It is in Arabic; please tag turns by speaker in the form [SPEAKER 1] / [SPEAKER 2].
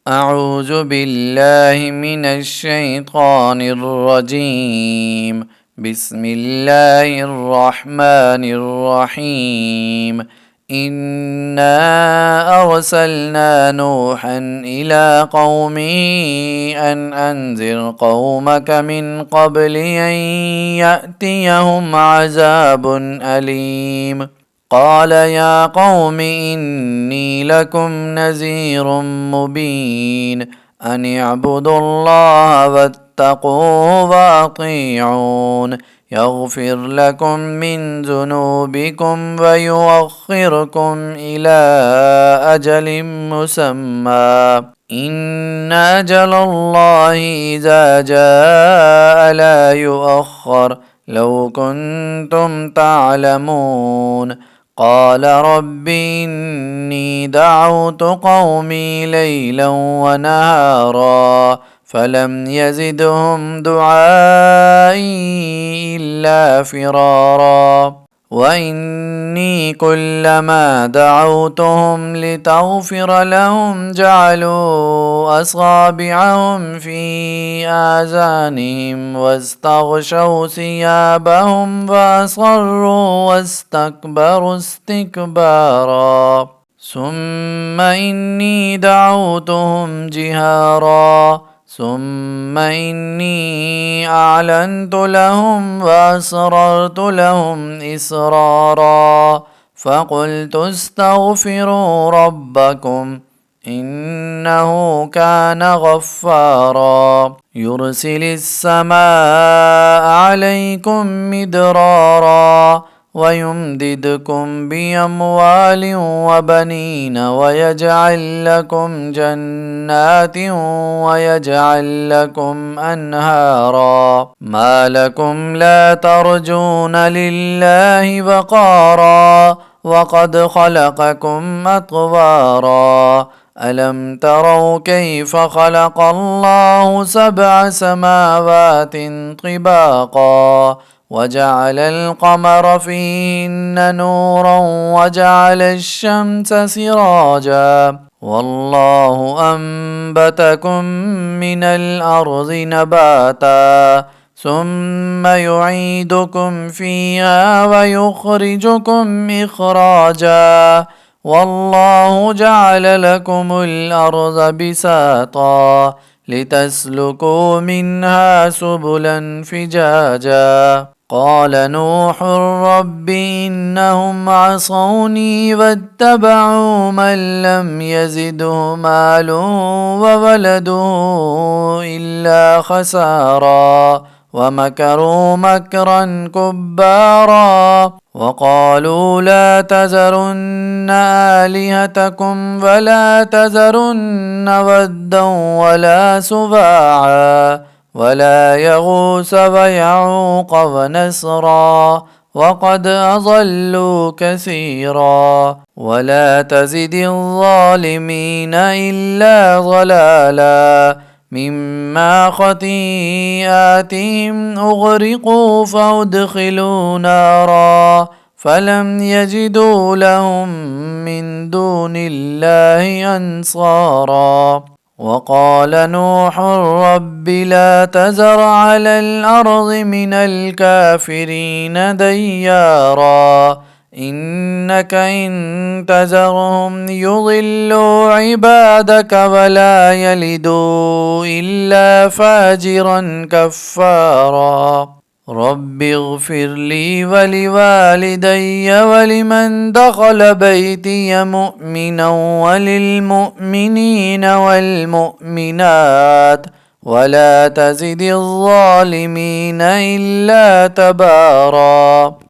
[SPEAKER 1] أعوذ بالله من الشيطان الرجيم. بسم الله الرحمن الرحيم. إنا أرسلنا نوحا إلى قومه أن أنذر قومك من قبل أن يأتيهم عذاب أليم. قال يا قوم إني لكم نذير مبين أن اعبدوا الله واتقوه وأطيعون يغفر لكم من ذنوبكم ويؤخركم إلى أجل مسمى إن أجل الله إذا جاء لا يؤخر لو كنتم تعلمون. قال رب إني دعوت قومي ليلا ونهارا فلم يزدهم دعائي إلا فرارا وإني كلما دعوتهم لتغفر لهم جعلوا أصابعهم في آذانهم واستغشوا ثيابهم وأصروا واستكبروا استكبارا ثم إني دعوتهم جهارا ثم إني أعلنت لهم وأسررت لهم إسرارا فقلت استغفروا ربكم إنه كان غفارا يرسل السماء عليكم مدرارا ويمددكم بأموال وبنين ويجعل لكم جنات ويجعل لكم أنهارا ما لكم لا ترجون لله وقارا وقد خلقكم أطوارا ألم تروا كيف خلق الله 7 سماوات طباقا وجعل القمر فيهن نورا وجعل الشمس سراجا والله أنبتكم من الأرض نباتا ثم يعيدكم فيها ويخرجكم إخراجا والله جعل لكم الأرض بساطا لتسلكوا منها سبلا فجاجا قال نوح رب إنهم عصوني واتبعوا من لم يزده ماله وولده إلا خسارا ومكروا مكرا كبارا وقالوا لا تذرن آلهتكم ولا تذرن ودا ولا سواعا ولا يغوث ويعوق ونسرا وقد أضلوا كثيرا ولا تزد الظالمين إلا ضلالا مما خطيئاتهم أغرقوا فأدخلوا نارا فلم يجدوا لهم من دون الله أنصارا وقال نوح رب لا تذر على الأرض من الكافرين ديارا إنك إن تذرهم يضلوا عبادك ولا يلدوا إلا فاجرا كفارا رب اغفر لي ولوالدي ولمن دخل بيتي مؤمنا وللمؤمنين والمؤمنات ولا تزد الظالمين إلا تبارا.